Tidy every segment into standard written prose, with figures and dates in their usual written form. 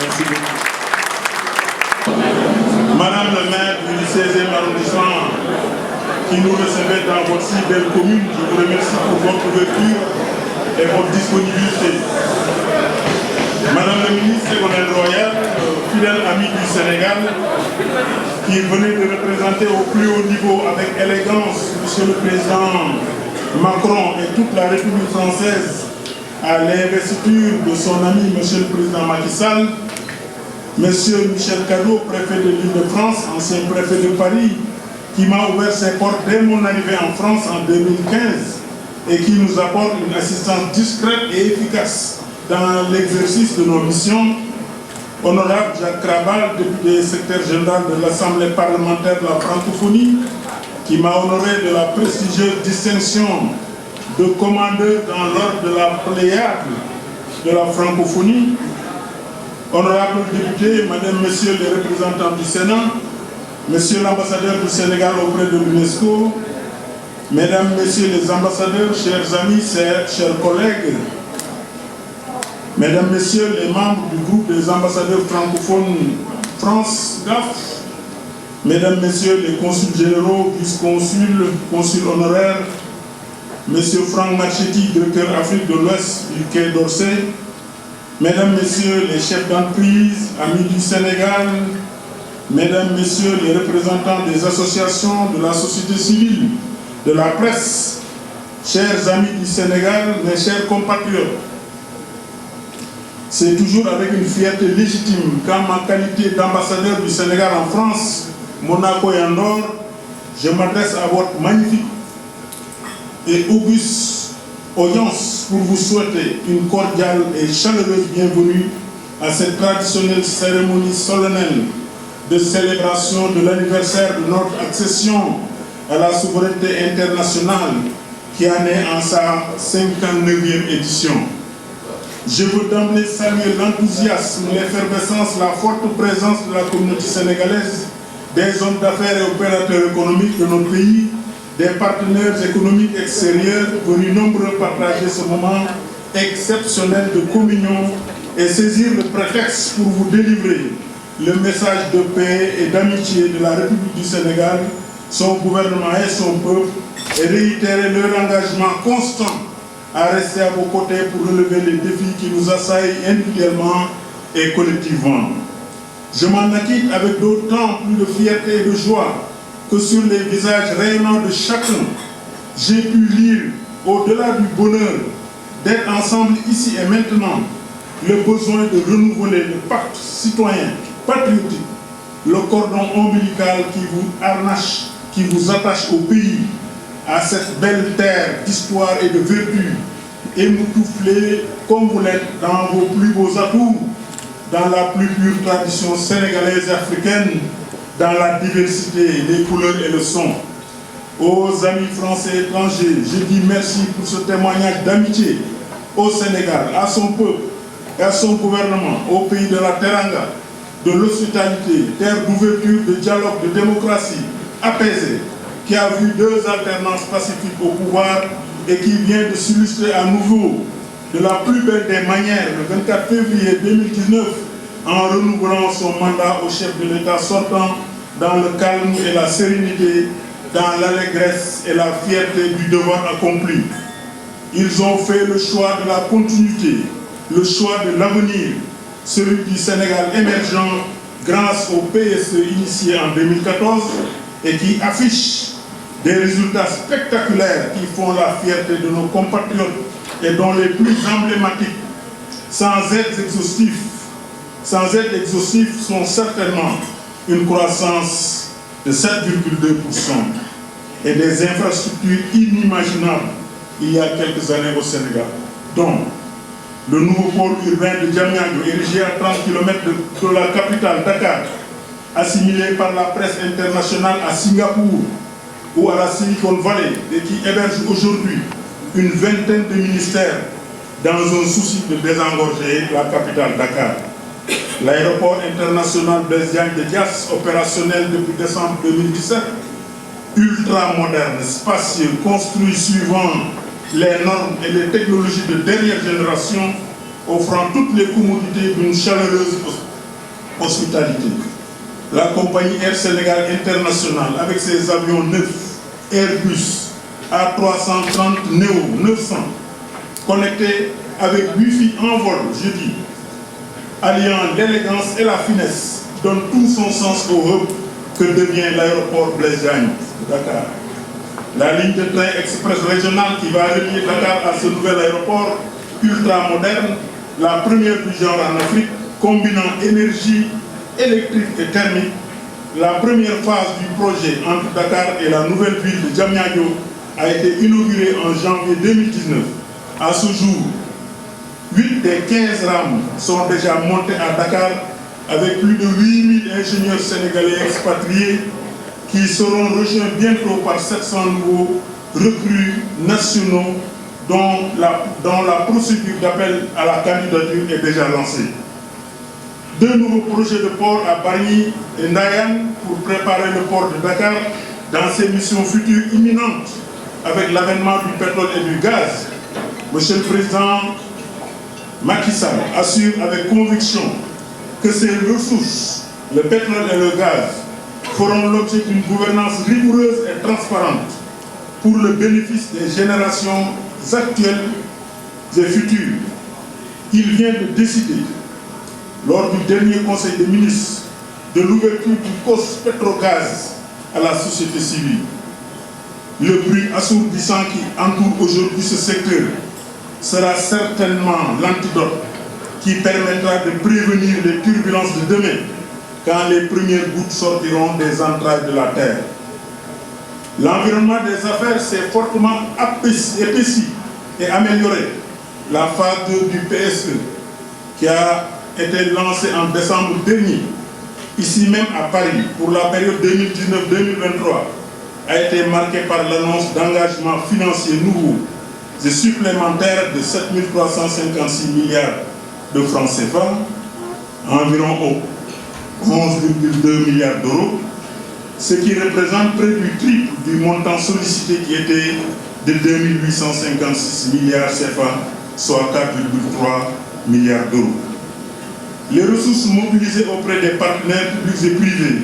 Merci beaucoup. Madame le maire du 16e arrondissement, qui nous recevait dans votre si belle commune, je vous remercie pour votre ouverture et votre disponibilité. Madame le ministre Ségolène Royal, fidèle ami du Sénégal, qui venait de représenter au plus haut niveau avec élégance Monsieur le Président Macron et toute la République française à l'investiture de son ami Monsieur le Président Macky Sall, Monsieur Michel Cadot, préfet de l'Île-de-France, ancien préfet de Paris, qui m'a ouvert ses portes dès mon arrivée en France en 2015 et qui nous apporte une assistance discrète et efficace dans l'exercice de nos missions. Honorable Jacques Krabal, député secrétaire général de l'Assemblée parlementaire de la francophonie, qui m'a honoré de la prestigieuse distinction de commandeur dans l'ordre de la Pléiade de la francophonie. Honorables députés, Madame, Messieurs les représentants du Sénat, Monsieur l'ambassadeur du Sénégal auprès de l'UNESCO, Mesdames, Messieurs les ambassadeurs, chers amis, chers collègues, Mesdames, Messieurs les membres du groupe des ambassadeurs francophones France GAF, Mesdames, Messieurs les consuls généraux, vice-consuls, consuls honoraires, Monsieur Franck Marchetti, directeur Afrique de l'Ouest du Quai d'Orsay, Mesdames, Messieurs les chefs d'entreprise, amis du Sénégal, Mesdames, Messieurs les représentants des associations de la société civile, de la presse, chers amis du Sénégal, mes chers compatriotes, c'est toujours avec une fierté légitime qu'en ma qualité d'ambassadeur du Sénégal en France, Monaco et Andorre, je m'adresse à votre magnifique et auguste audience pour vous souhaiter une cordiale et chaleureuse bienvenue à cette traditionnelle cérémonie solennelle de célébration de l'anniversaire de notre accession à la souveraineté internationale qui en est en sa 59e édition. Je veux d'emblée saluer l'enthousiasme, l'effervescence, la forte présence de la communauté sénégalaise, des hommes d'affaires et opérateurs économiques de notre pays, des partenaires économiques extérieurs venus nombreux partager ce moment exceptionnel de communion et saisir le prétexte pour vous délivrer le message de paix et d'amitié de la République du Sénégal, son gouvernement et son peuple, et réitérer leur engagement constant à rester à vos côtés pour relever les défis qui nous assaillent individuellement et collectivement. Je m'en acquitte avec d'autant plus de fierté et de joie que sur les visages rayonnants de chacun, j'ai pu lire, au-delà du bonheur d'être ensemble ici et maintenant, le besoin de renouveler le pacte citoyen, patriotique, le cordon ombilical qui vous harnache, qui vous attache au pays, à cette belle terre d'histoire et de vertu, émoutouflée comme vous l'êtes dans vos plus beaux atouts, dans la plus pure tradition sénégalaise et africaine, dans la diversité, les couleurs et le son. Aux amis français et étrangers, je dis merci pour ce témoignage d'amitié au Sénégal, à son peuple et à son gouvernement, au pays de la Teranga, de l'hospitalité, terre d'ouverture, de dialogue, de démocratie apaisée, qui a vu deux alternances pacifiques au pouvoir et qui vient de s'illustrer à nouveau de la plus belle des manières, le 24 février 2019, en renouvelant son mandat au chef de l'État sortant dans le calme et la sérénité, dans l'allégresse et la fierté du devoir accompli. Ils ont fait le choix de la continuité, le choix de l'avenir, celui du Sénégal émergent grâce au PSE initié en 2014 et qui affiche des résultats spectaculaires qui font la fierté de nos compatriotes et dont les plus emblématiques, sans être exhaustifs, sont certainement une croissance de 7,2% et des infrastructures inimaginables il y a quelques années au Sénégal, dont le nouveau pôle urbain de Diamniadio, érigé à 30 km de la capitale Dakar, assimilé par la presse internationale à Singapour ou à la Silicon Valley et qui héberge aujourd'hui une vingtaine de ministères dans un souci de désengorger la capitale Dakar. L'aéroport international Blaise Diagne de Diass, opérationnel depuis décembre 2017, ultra moderne, spacieux, construit suivant les normes et les technologies de dernière génération, offrant toutes les commodités d'une chaleureuse hospitalité. La compagnie Air Sénégal International, avec ses avions neufs, Airbus A330 Neo 900, connectés avec Wi-Fi en vol, jeudi, alliant l'élégance et la finesse, donne tout son sens au hub que devient l'aéroport Blaise Diagne de Dakar. La ligne de train express régionale qui va relier Dakar à ce nouvel aéroport ultra moderne, la première du genre en Afrique, combinant énergie électrique et thermique. La première phase du projet entre Dakar et la nouvelle ville de Diamniadio a été inaugurée en janvier 2019. À ce jour, 8 des 15 rames sont déjà montées à Dakar avec plus de 8000 ingénieurs sénégalais expatriés qui seront rejoints bientôt par 700 nouveaux recrues nationaux dont la procédure d'appel à la candidature est déjà lancée. 2 nouveaux projets de port à Bargny et Ndayane pour préparer le port de Dakar dans ses missions futures imminentes avec l'avènement du pétrole et du gaz. Monsieur le Président Macky Sall assure avec conviction que ces ressources, le pétrole et le gaz, feront l'objet d'une gouvernance rigoureuse et transparente pour le bénéfice des générations actuelles et futures. Il vient de décider, lors du dernier Conseil des ministres, de l'ouverture du COS Pétrogaz à la société civile. Le bruit assourdissant qui entoure aujourd'hui ce secteur sera certainement l'antidote qui permettra de prévenir les turbulences de demain quand les premières gouttes sortiront des entrailles de la terre. L'environnement des affaires s'est fortement épaissi et amélioré. La phase 2 du PSE, qui a été lancée en décembre dernier, ici même à Paris, pour la période 2019-2023, a été marquée par l'annonce d'engagements financiers nouveaux et supplémentaires de 7 356 milliards de francs CFA, environ 11,2 milliards d'euros, ce qui représente près du triple du montant sollicité qui était de 2 856 milliards CFA, soit 4,3 milliards d'euros. Les ressources mobilisées auprès des partenaires publics et privés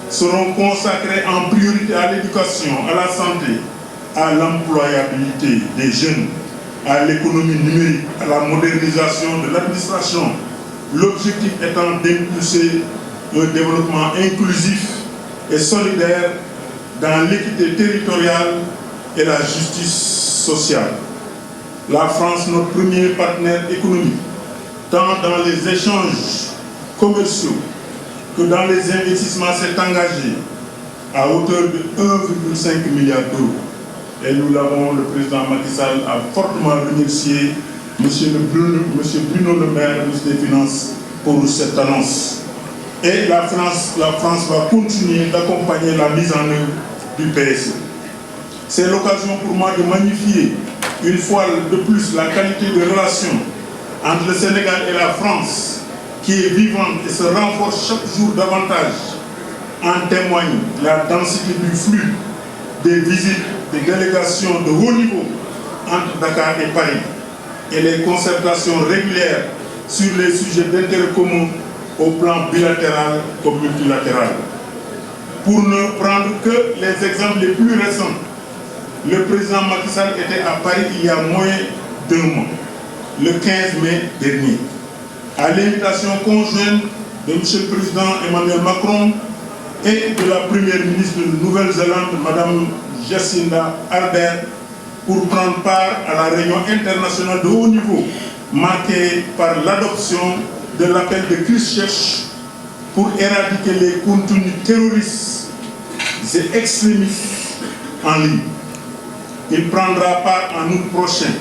seront consacrées en priorité à l'éducation, à la santé, à l'employabilité des jeunes, à l'économie numérique, à la modernisation de l'administration. L'objectif étant d'impulser un développement inclusif et solidaire dans l'équité territoriale et la justice sociale. La France, notre premier partenaire économique, tant dans les échanges commerciaux que dans les investissements, s'est engagé à hauteur de 1,5 milliard d'euros. Et nous l'avons, le président Macky Sall a fortement remercié M. Bruno Le Maire, ministre des Finances, pour cette annonce. Et la France va continuer d'accompagner la mise en œuvre du PSE. C'est l'occasion pour moi de magnifier une fois de plus la qualité de relation entre le Sénégal et la France, qui est vivante et se renforce chaque jour davantage. En témoigne la densité du flux des visites des délégations de haut niveau entre Dakar et Paris et les concertations régulières sur les sujets d'intérêt commun au plan bilatéral comme multilatéral. Pour ne prendre que les exemples les plus récents, le président Macky Sall était à Paris il y a moins d'1 mois, le 15 mai dernier, à l'invitation conjointe de M. le Président Emmanuel Macron et de la Première ministre de Nouvelle-Zélande, Mme Jacinda Ardern, pour prendre part à la réunion internationale de haut niveau marquée par l'adoption de l'appel de Christchurch pour éradiquer les contenus terroristes et extrémistes en ligne. Il prendra part en août prochain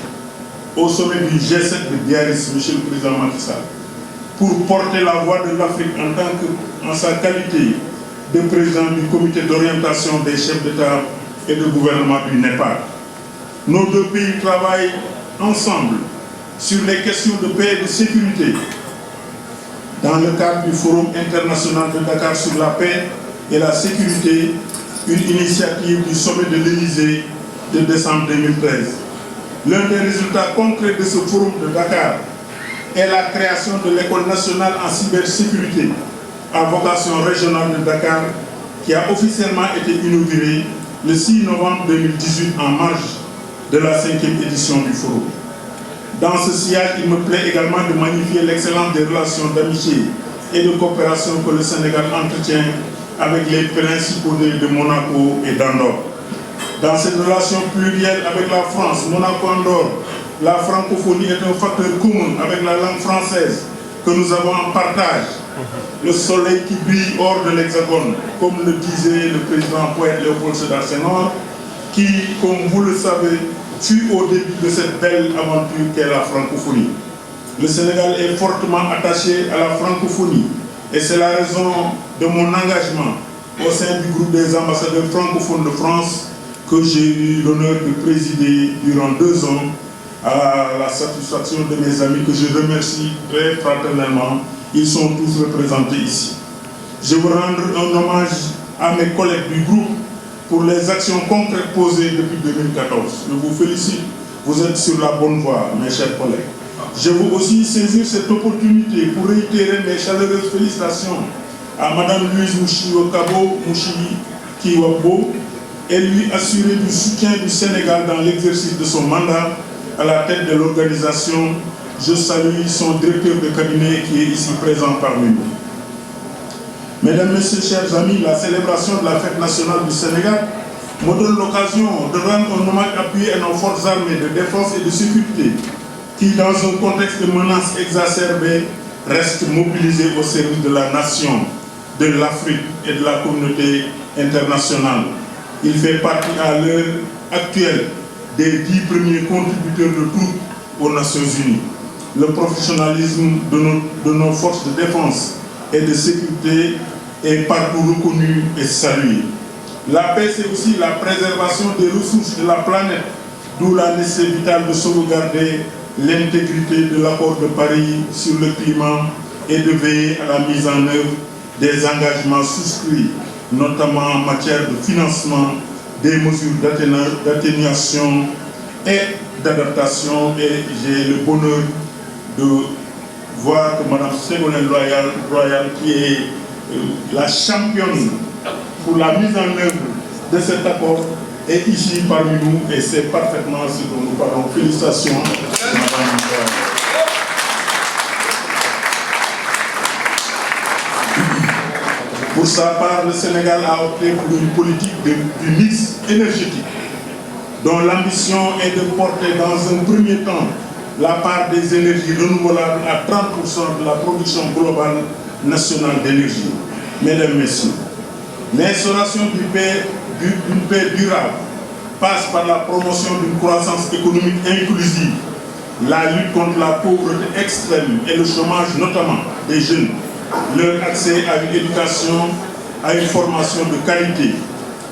au sommet du G7 de Biarritz, M. le Président Macky Sall, pour porter la voix de l'Afrique en sa qualité de président du comité d'orientation des chefs d'État et de gouvernement du Népal. Nos deux pays travaillent ensemble sur les questions de paix et de sécurité dans le cadre du Forum international de Dakar sur la paix et la sécurité, une initiative du sommet de l'Élysée de décembre 2013. L'un des résultats concrets de ce forum de Dakar est la création de l'École nationale en cybersécurité, à vocation régionale de Dakar, qui a officiellement été inauguré le 6 novembre 2018 en marge de la 5e édition du forum. Dans ce sillage, il me plaît également de magnifier l'excellence des relations d'amitié et de coopération que le Sénégal entretient avec les principaux de Monaco et d'Andorre. Dans cette relation plurielle avec la France, Monaco-Andorre, la francophonie est un facteur commun avec la langue française que nous avons en partage. Le soleil qui brille hors de l'Hexagone, comme le disait le président poète Léopold Sédar Senghor, qui, comme vous le savez, fut au début de cette belle aventure qu'est la francophonie. Le Sénégal est fortement attaché à la francophonie et c'est la raison de mon engagement au sein du groupe des ambassadeurs francophones de France que j'ai eu l'honneur de présider durant 2 ans à la satisfaction de mes amis que je remercie très fraternellement. Ils sont tous représentés ici. Je veux rendre un hommage à mes collègues du groupe pour les actions concrètes posées depuis 2014. Je vous félicite, vous êtes sur la bonne voie, mes chers collègues. Je veux aussi saisir cette opportunité pour réitérer mes chaleureuses félicitations à Mme Louise Mouchiokabo Kiwabo et lui assurer du soutien du Sénégal dans l'exercice de son mandat à la tête de l'organisation. Je salue son directeur de cabinet qui est ici présent parmi nous. Mesdames, Messieurs, chers amis, la célébration de la fête nationale du Sénégal me donne l'occasion de rendre un hommage appuyé à nos forces armées de défense et de sécurité qui, dans un contexte de menaces exacerbées, restent mobilisées au service de la nation, de l'Afrique et de la communauté internationale. Il fait partie à l'heure actuelle des 10 premiers contributeurs de troupes aux Nations Unies. Le professionnalisme de nos forces de défense et de sécurité est partout reconnu et salué. La paix, c'est aussi la préservation des ressources de la planète, d'où la nécessité vitale de sauvegarder l'intégrité de l'accord de Paris sur le climat et de veiller à la mise en œuvre des engagements souscrits, notamment en matière de financement, des mesures d'atténuation et d'adaptation. Et j'ai le bonheur de voir que Mme Ségolène Royal, qui est la championne pour la mise en œuvre de cet accord, est ici parmi nous et c'est parfaitement ce dont nous parlons. Félicitations, Mme Royal. Pour sa part, le Sénégal a opté pour une politique du mix énergétique, dont l'ambition est de porter dans un premier temps la part des énergies renouvelables à 30% de la production globale nationale d'énergie. Mesdames, Messieurs, l'instauration d'une paix durable passe par la promotion d'une croissance économique inclusive, la lutte contre la pauvreté extrême et le chômage notamment des jeunes, leur accès à une éducation, à une formation de qualité.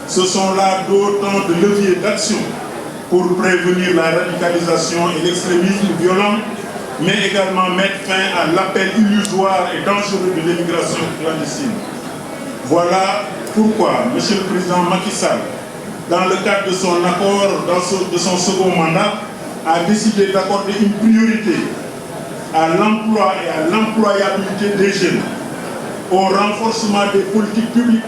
Ce sont là d'autant de leviers d'action pour prévenir la radicalisation et l'extrémisme violent, mais également mettre fin à l'appel illusoire et dangereux de l'immigration clandestine. Voilà pourquoi M. le Président Macky Sall, dans le cadre de son accord, de son second mandat, a décidé d'accorder une priorité à l'emploi et à l'employabilité des jeunes, au renforcement des politiques publiques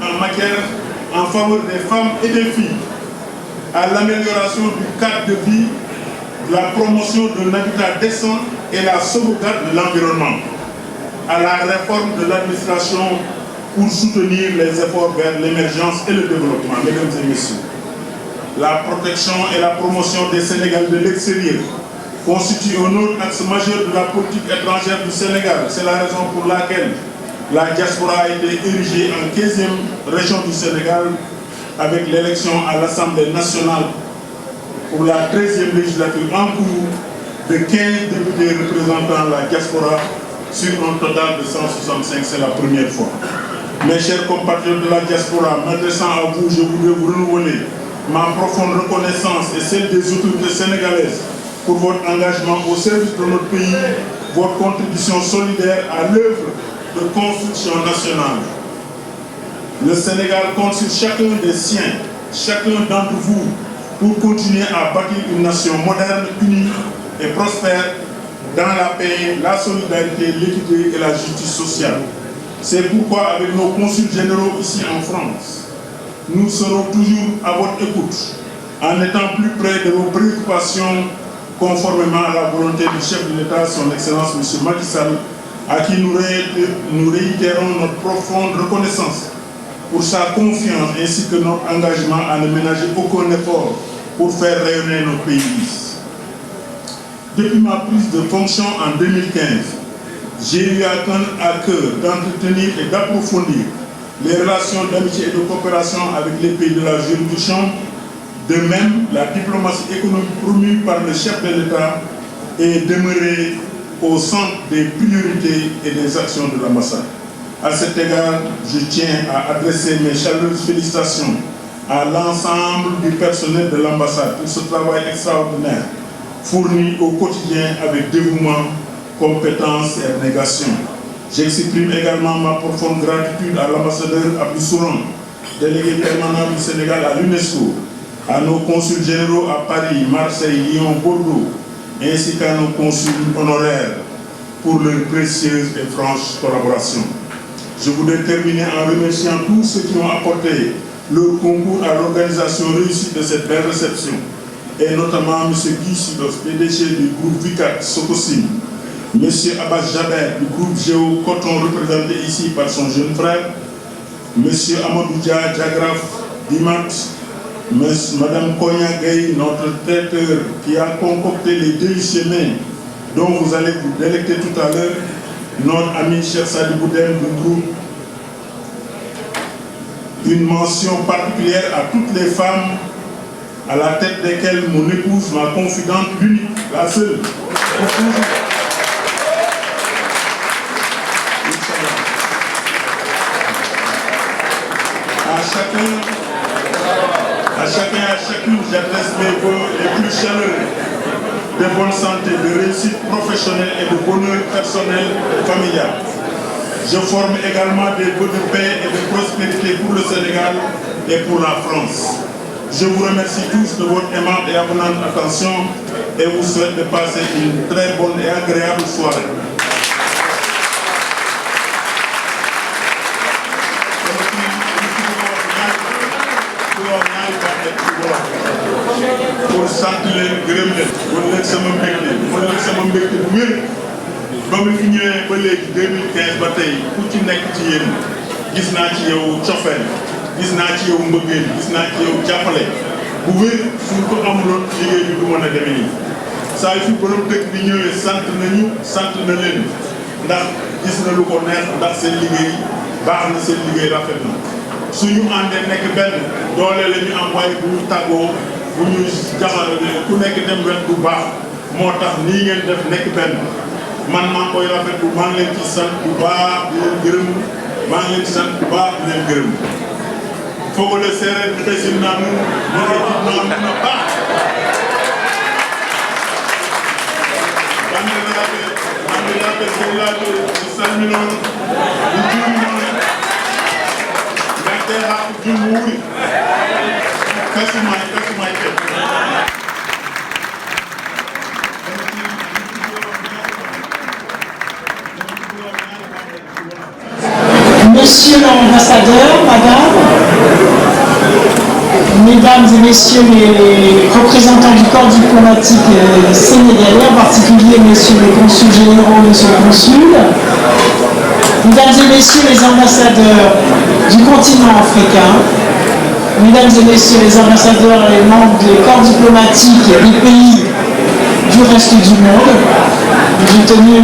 en faveur des femmes et des filles, à l'amélioration du cadre de vie, la promotion d'un habitat décent et la sauvegarde de l'environnement, à la réforme de l'administration pour soutenir les efforts vers l'émergence et le développement. Mesdames et Messieurs, la protection et la promotion des Sénégalais de l'extérieur constitue un autre axe majeur de la politique étrangère du Sénégal. C'est la raison pour laquelle la diaspora a été érigée en 15e région du Sénégal avec l'élection à l'Assemblée nationale pour la 13e législature en cours de 15 députés représentant la diaspora sur un total de 165. C'est la première fois. Mes chers compatriotes de la diaspora, m'adressant à vous, je voudrais vous renouveler ma profonde reconnaissance et celle des autorités sénégalaises pour votre engagement au service de notre pays, votre contribution solidaire à l'œuvre de construction nationale. Le Sénégal compte sur chacun des siens, chacun d'entre vous, pour continuer à bâtir une nation moderne, unie et prospère dans la paix, la solidarité, l'équité et la justice sociale. C'est pourquoi, avec nos consuls généraux ici en France, nous serons toujours à votre écoute, en étant plus près de vos préoccupations, conformément à la volonté du chef de l'État, son Excellence M. Macky Sall, à qui nous réitérons notre profonde reconnaissance pour sa confiance ainsi que notre engagement à ne ménager aucun effort pour faire rayonner notre pays. Depuis ma prise de fonction en 2015, j'ai eu à cœur d'entretenir et d'approfondir les relations d'amitié et de coopération avec les pays de la juridiction. De même, la diplomatie économique promue par le chef de l'État est demeurée au centre des priorités et des actions de l'ambassade. À cet égard, je tiens à adresser mes chaleureuses félicitations à l'ensemble du personnel de l'ambassade pour ce travail extraordinaire fourni au quotidien avec dévouement, compétence et abnégation. J'exprime également ma profonde gratitude à l'ambassadeur Abdou Souran, délégué permanent du Sénégal à l'UNESCO, à nos consuls généraux à Paris, Marseille, Lyon, Bordeaux, ainsi qu'à nos consuls honoraires pour leur précieuse et franche collaboration. Je voudrais terminer en remerciant tous ceux qui ont apporté leur concours à l'organisation réussie de cette belle réception, et notamment M. Guy Sidos, PDG du groupe Vicat Sokosim, M. Abbas Jaber du groupe Géo Coton, représenté ici par son jeune frère, M. Amadou Dia, Diagraphe Dimat, Mme Konya Gay, notre traiteur qui a concocté les délicieux mets dont vous allez vous délecter tout à l'heure, notre ami Cheikh Sadi Boudem du groupe. Une mention particulière à toutes les femmes à la tête desquelles mon épouse, ma confidente, l'unique, la seule. À chacun et à chacune, j'adresse mes vœux les plus chaleureux de bonne santé, de réussite professionnelle et de bonheur personnel et familial. Je forme également des vœux de paix et de prospérité pour le Sénégal et pour la France. Je vous remercie tous de votre aimante et abondante attention et vous souhaite de passer une très bonne et agréable soirée. pour sant leen gërëm leen wan leen sama mbégte bu wér ba mu fi ñëwee ba léegi 2015 ba tey ku ci nekk ci yéen gis naa ci yow cofeel gis naa ci yow mbëggeel gis naa ci yow jàppale bu wér suñ ko amuloon liggéey bi du mën a demee nii saa yu fi borom dëkk bi ñëwee sant nañu sant na leen ndax gis na lu ko neex ndax seen liggéey baax na seen liggéey rafet na suñu àndee nekk benn doole la ñu am waaye bu ñu tàggoo bu ñu jamono ku nekk dem wet bu baax moo tax nii ngeen def nekk benn man maa koy rafetlu maa ngi leen ci sant bu baax di leen gërëm maa ngi leen ci sant bu baax di leen gërëm fogole séeréer bi xëy naa mu na baax bandiraɓe sehilaɓe mi salminoon mi juurinoon gante ha ko jum wuuri kasumay te Monsieur l'ambassadeur, madame, mesdames et messieurs les représentants du corps diplomatique sénégalais, en particulier messieurs les consuls généraux, monsieur le consul, mesdames et messieurs les ambassadeurs du continent africain, mesdames et messieurs les ambassadeurs et membres des corps diplomatiques des pays du reste du monde, j'ai tenu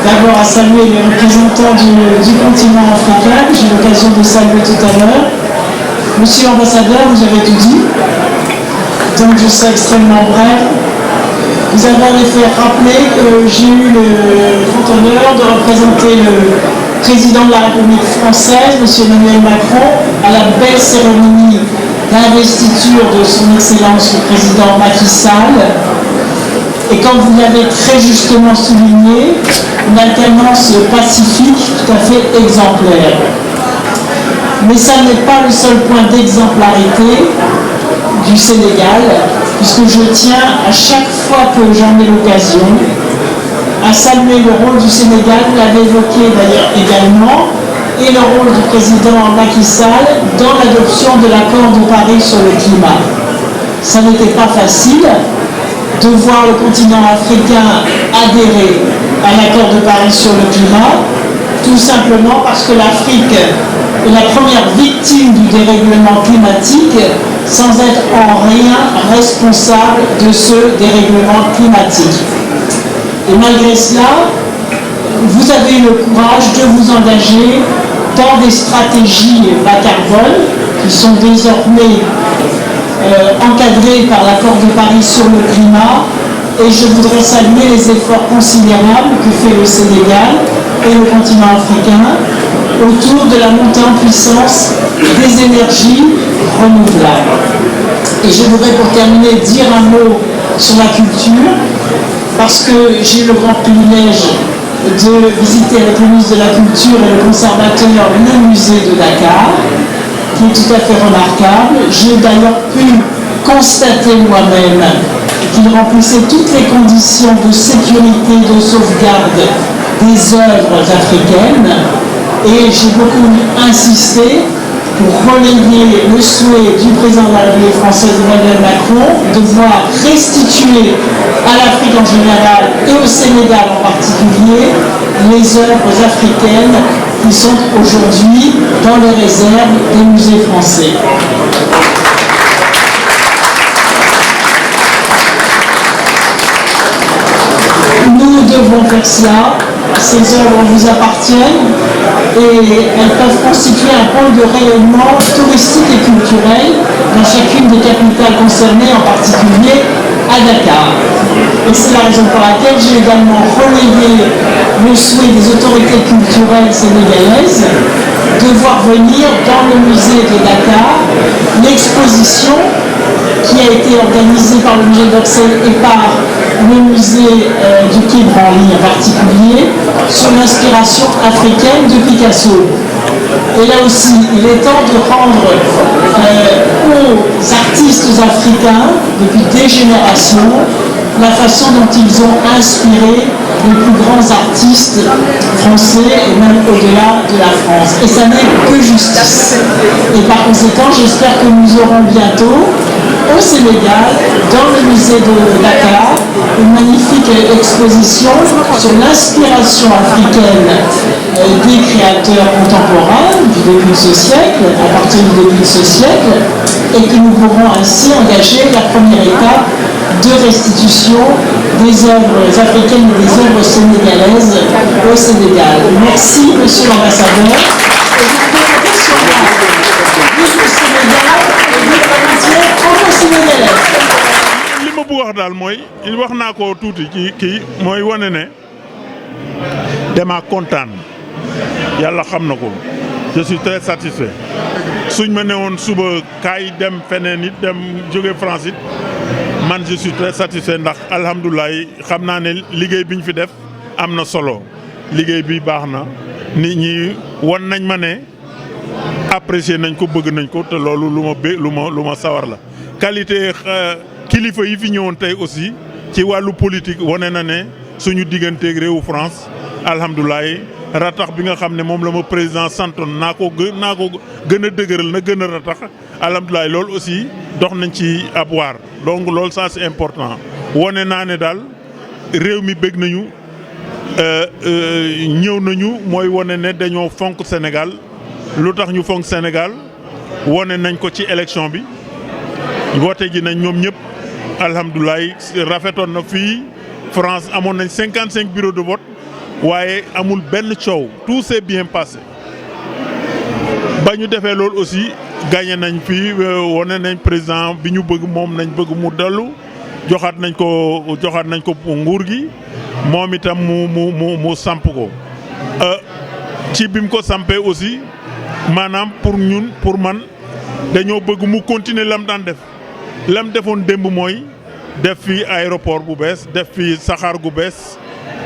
d'abord à saluer les représentants du continent africain, que j'ai eu l'occasion de saluer tout à l'heure. Monsieur l'ambassadeur, vous avez tout dit, donc je serai extrêmement bref. Vous avez en effet rappelé que j'ai eu le grand honneur de représenter le président de la République française, M. Emmanuel Macron, à la belle cérémonie d'investiture de son Excellence le président Macky Sall. Et comme vous l'avez très justement souligné, une alternance pacifique tout à fait exemplaire. Mais ça n'est pas le seul point d'exemplarité du Sénégal, puisque je tiens à chaque fois que j'en ai l'occasion à saluer le rôle du Sénégal, vous l'avez évoqué d'ailleurs également, et le rôle du président Macky Sall dans l'adoption de l'accord de Paris sur le climat. Ça n'était pas facile de voir le continent africain adhérer à l'accord de Paris sur le climat, tout simplement parce que l'Afrique est la première victime du dérèglement climatique sans être en rien responsable de ce dérèglement climatique. Et malgré cela, vous avez eu le courage de vous engager dans des stratégies bas carbone qui sont désormais encadrées par l'accord de Paris sur le climat, et je voudrais saluer les efforts considérables que fait le Sénégal et le continent africain autour de la montée en puissance des énergies renouvelables. Et je voudrais pour terminer dire un mot sur la culture, parce que j'ai eu le grand privilège de visiter avec le ministre de la Culture et le conservateur le musée de Dakar, qui est tout à fait remarquable. J'ai d'ailleurs pu constater moi-même qu'il remplissait toutes les conditions de sécurité, de sauvegarde des œuvres africaines, et j'ai beaucoup insisté pour relayer le souhait du président de la République française Emmanuel Macron de voir restituer à l'Afrique en général et au Sénégal en particulier les œuvres africaines qui sont aujourd'hui dans les réserves des musées français. Nous devons faire cela. Ces œuvres vous appartiennent et elles peuvent constituer un pôle de rayonnement touristique et culturel dans chacune des capitales concernées, en particulier à Dakar. Et c'est la raison pour laquelle j'ai également relayé le souhait des autorités culturelles sénégalaises de voir venir dans le musée de Dakar l'exposition qui a été organisée par le musée d'Orsay et par le musée du Quai Branly en particulier, sur l'inspiration africaine de Picasso. Et là aussi, il est temps de rendre aux artistes africains, depuis des générations, la façon dont ils ont inspiré les plus grands artistes français et même au-delà de la France. Et ça n'est que justice. Et par conséquent, j'espère que nous aurons bientôt au Sénégal, dans le musée de Dakar, une magnifique exposition sur l'inspiration africaine des créateurs contemporains du début de ce siècle, à partir du début de ce siècle, et que nous pourrons ainsi engager la première étape de restitution des œuvres africaines et des œuvres sénégalaises au Sénégal. Merci, monsieur l'ambassadeur. Et vous pouvez compter sur moi. Vive le Sénégal et vive l'amitié franco-sénégalaise. li ma bëgg wax daal mooy wax naa ko tuuti ci kii mooy wane ne dama kontaan yàlla xam na ko je suis très satisfait suñ ma ne woon suba kaay dem feneen it dem jóge France it man je suis très satisfait ndax alhamdulilah xam naa ne liggéey bi ñu fi def am na solo liggéey bi baax na nit ñi wan nañ ma ne apprécier nañ ko bëgg nañ ko te loolu lu ma sawar la qualité kilifa yi fi ñëwoon tey aussi ci wàllu politique wane na ne suñu digganteeg réewu France alhamdulilah ratax bi nga xam ne moom la ma président santoon naa ko gën a dëgëral na gën a ratax alhamdulilah loolu aussi dox nañ ci ab waar donc loolu ça c'est important wane naa ne daal réew mi bëgg nañu ñëw nañu mooy wane ne dañoo fonk Sénégal lu tax ñu fonk Sénégal wane nañ ko ci élection bi woote ji nañ ñoom ñëpp alhamdulilah rafetoon na fii France amoon nañ 55 bureaux de vote waaye amul benn coow tout s'est bien passé ba ñu defee loolu aussi gagné nañ fii wane nañ président bi ñu bëgg moom nañ bëgg mu dellu joxaat nañ ko nguur gi moom itam mu samp ko ci bi mu ko sampee aussi maanaam pour man dañoo bëgg mu continuer lam daan def lam defoon démb mooy def fi aéroport bu bees def fi saxaar gu bees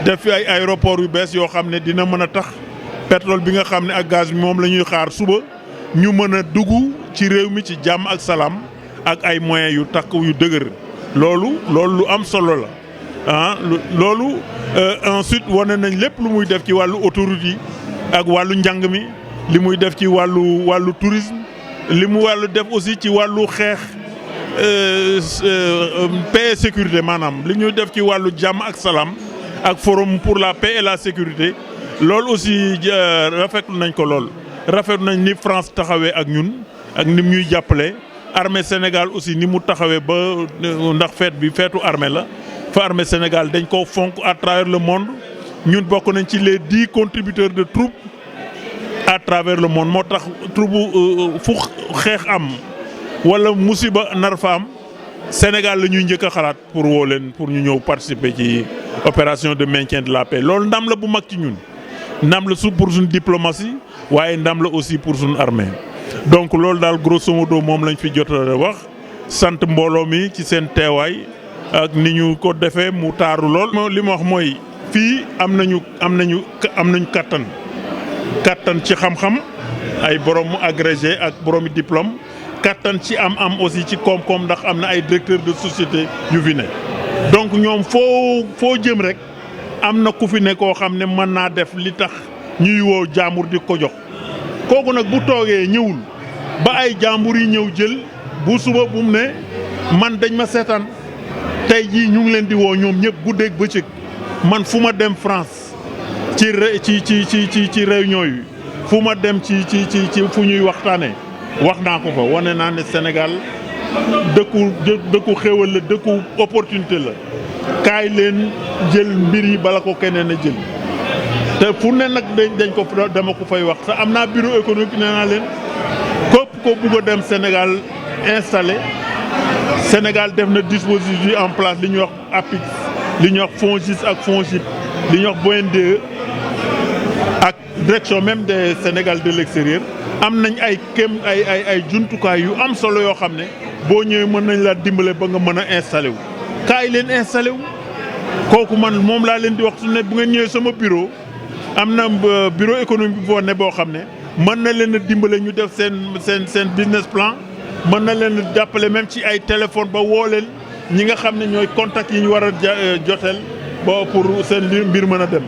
def fi ay aéroport yu bees yoo xam ne dina mën a tax pétrole bi nga xam ne ak gaz bi moom la ñuy xaar suba ñu mën a dugg ci réew mi ci jàmm ak salaam ak ay moyens yu takk yu dëgër loolu lu am solo la loolu ensuite wane nañ lépp lu muy def ci wàllu autoroute yi ak wàllu njàng mi li muy def ci wàllu tourisme li mu wàllu def aussi ci wàllu xeex paix et sécurité maanaam li ñuy def ci wàllu jàmm ak salaam ak forum pour la paix et la sécurité loolu aussi rafetlu nañ ko lool. rafetlu nañ ni France taxawee ak ñun ak ni mu ñuy jàppale armée Sénégal aussi ni mu taxawee ba ndax feetu armée la fa armée Sénégal dañ ko fonk à travers le monde ñun bokk nañ ci les 10 contributeurs de troupes à travers le monde moo tax troupe fu xeex am wala musiba nar fa am Sénégal la ñuy njëkk a xalaat pour woo leen pour ñu ñëw participer ci opération de maintien de la paix loolu ndam la bu mag ci ñun ndam la pour suñu diplomatie waaye ndam la aussi pour suñu armée donc loolu daal grosso modo moom lañ fi jot a wax sant mbooloo mi ci seen teewaay ak ni ñu ko defee mu taaru lool. li ma wax mooy fii am nañu kattan ci xam-xam ay borom agrégé ak boromi diplôme kattan ci am aussi ci koom-koom ndax am na ay directeurs de société yu fi ne donc ñoom foo jëm rek am na ku fi ne koo xam ne mën naa def li tax ñuy woo jàmbur di ko jox kooku nag bu toogee ñëwul ba ay jàmbur yi ñëw jël bu suba bu mu ne man dañ ma seetaan tey jii ñu ngi leen di woo ñoom ñëpp guddeeg bëccëg man fu ma dem France ci réunion yi fu ma dem ci fu ñuy waxtaanee wax naa ko fa wane naa ne Sénégal dëkku xéwal la dëkku opportunité la kaay leen jël mbir yi bala ko keneen a jël te fu ne nag dañ ko dama ko fay wax te am naa bureau économique nee naa leen képp ko bugg a dem Sénégal installé Sénégal def na dispositif en place li ñuy wax APIX li ñuy wax FONGIS ak FONGIP li ñuy wax BONDE ak direction même des Sénégal de l'extérieur am nañ ay jumtukaay yu am solo yoo xam ne boo ñëwee mën nañ la dimbale ba nga mën a installé wu kaay leen installé wu kooku man moom laa leen di wax su ne bu ngeen ñëwee sama bureau am na bureau économique boo ne boo xam ne mën na leen a dimbale ñu def seen business plan mën na leen a jàppale même ci ay téléphone ba woo leen ñi nga xam ne ñooy contact yi ñu war a joteel ba pour seen mbir mën a dem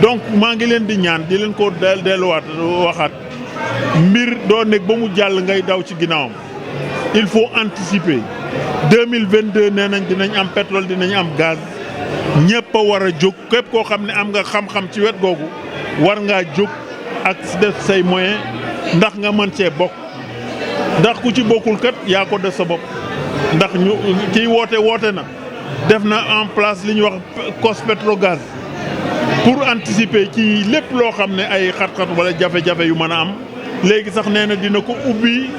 donc maa ngi leen di ñaan di leen ko delluwaat waxaat mbir doo nekk ba mu jàll ngay daw ci ginnaawam il faut anticiper 2022 nee nañ dinañ am pétrole dinañ am gaz ñëpp a war a jóg képp koo xam ne am nga xam-xam ci wet googu war ngaa jóg ak def say moyen ndax nga mën cee bokk ndax ku ci bokkul kat yaa ko def sa bopp ndax ñu kiy woote na def na en place li ñuy wax COS-Petrogaz pour anticiper ci lépp loo xam ne ay xat-xat wala jafe-jafe yu mën a am léegi sax nee na dina ko ubbi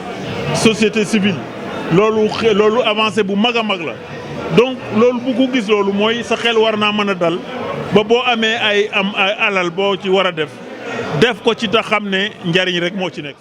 société civile loolu avancé bu mag a mag la donc loolu bu ko gis loolu mooy sa xel war naa mën a dal ba boo amee ay alal boo ci war a def ko ci ta xam ne njariñ rek moo ci nekk.